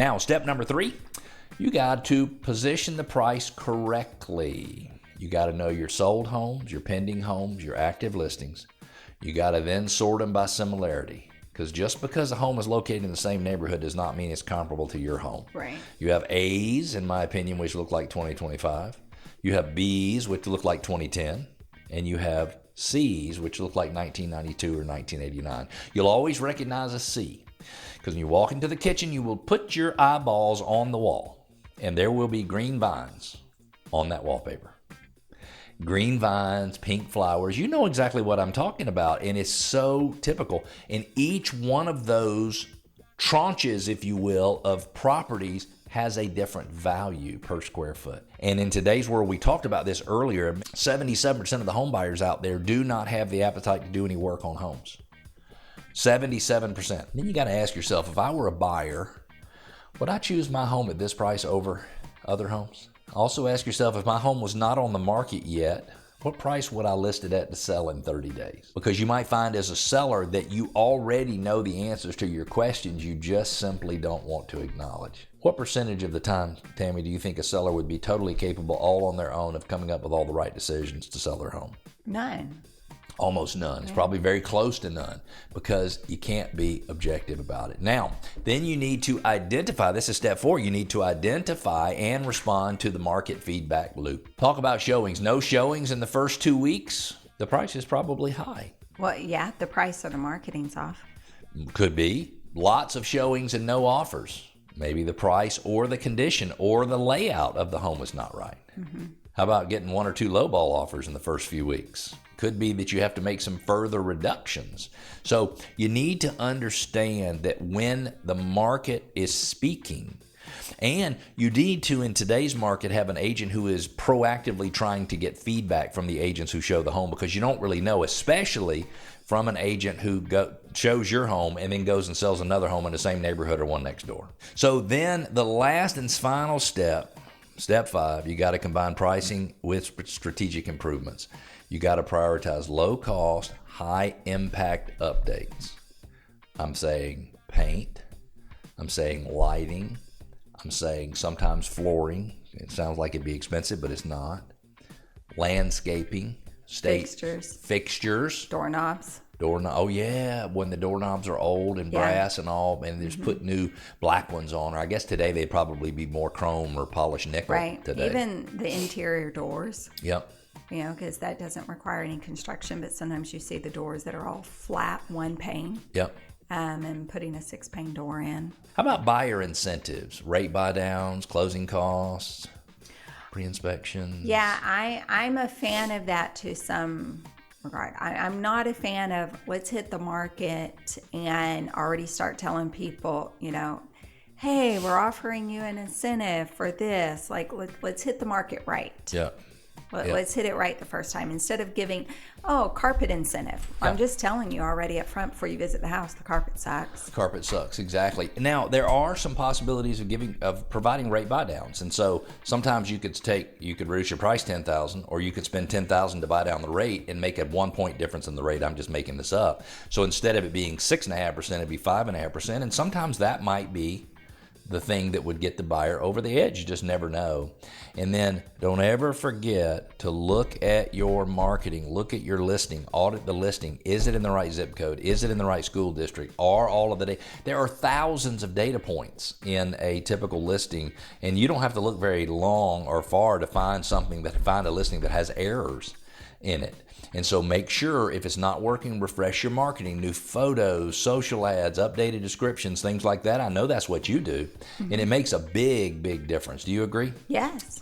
Now, step number 3, you got to position the price correctly. You got to know your sold homes, your pending homes, your active listings. You got to then sort them by similarity. Because just because a home is located in the same neighborhood does not mean it's comparable to your home. Right. You have A's, in my opinion, which look like 2025. You have B's, which look like 2010. And you have C's, which look like 1992 or 1989. You'll always recognize a C. Because when you walk into the kitchen, you will put your eyeballs on the wall. And there will be green vines on that wallpaper. Green vines, pink flowers, you know exactly what I'm talking about, and it's so typical. And each one of those tranches, if you will, of properties has a different value per square foot. And in today's world, we talked about this earlier, 77% of the home buyers out there do not have the appetite to do any work on homes. 77%. Then you got to ask yourself, if I were a buyer, would I choose my home at this price over other homes? Also ask yourself, if my home was not on the market yet, what price would I list it at to sell in 30 days? Because you might find as a seller that you already know the answers to your questions, you just simply don't want to acknowledge. What percentage of the time, Tammy, do you think a seller would be totally capable all on their own of coming up with all the right decisions to sell their home? None. Almost none. It's probably very close to none because you can't be objective about it. Now, then you need to identify, this is step 4, you need to identify and respond to the market feedback loop. Talk about showings. No showings in the first 2 weeks, the price is probably high. Well, yeah, the price or the marketing's off. Could be. Lots of showings and no offers. Maybe the price or the condition or the layout of the home is not right. Mm-hmm. How about getting 1 or 2 lowball offers in the first few weeks? Could be that you have to make some further reductions. So you need to understand that when the market is speaking, and you need to, in today's market, have an agent who is proactively trying to get feedback from the agents who show the home, because you don't really know, especially from an agent who shows your home and then goes and sells another home in the same neighborhood or one next door. So then the last and final step, step 5, you got to combine pricing with strategic improvements. You got to prioritize low cost, high impact updates. I'm saying paint. I'm saying lighting. I'm saying sometimes flooring. It sounds like it'd be expensive, but it's not. Landscaping. Fixtures. Doorknobs. Oh yeah, when the doorknobs are old and brass and all, and just put new black ones on. Or I guess today they'd probably be more chrome or polished nickel. Right. Today. Even the interior doors. Yep. You know, because that doesn't require any construction, but sometimes you see the doors that are all flat, one pane. Yep. And putting a 6-pane door in. How about buyer incentives, rate buy downs, closing costs, pre-inspections? Yeah, I'm a fan of that to some regard. I'm not a fan of let's hit the market and already start telling people, you know, hey, we're offering you an incentive for this. Like, let's hit the market right. Yeah. Let's hit it right the first time. Instead of giving, carpet incentive. Yeah. I'm just telling you already up front before you visit the house, the carpet sucks. The carpet sucks, exactly. Now, there are some possibilities of providing rate buy downs. And so sometimes you could reduce your price $10,000, or you could spend $10,000 to buy down the rate and make a 1 point difference in the rate. I'm just making this up. So instead of it being 6.5%, it'd be 5.5%. And sometimes that might be the thing that would get the buyer over the edge. You just never know. And then don't ever forget to look at your marketing, look at your listing, audit the listing. Is it in the right zip code? Is it in the right school district? Are all of the data? There are thousands of data points in a typical listing, and you don't have to look very long or far to find a listing that has errors in it. And so make sure, if it's not working, refresh your marketing, new photos, social ads, updated descriptions, things like that. I know that's what you do. Mm-hmm. And it makes a big, big difference. Do you agree? Yes.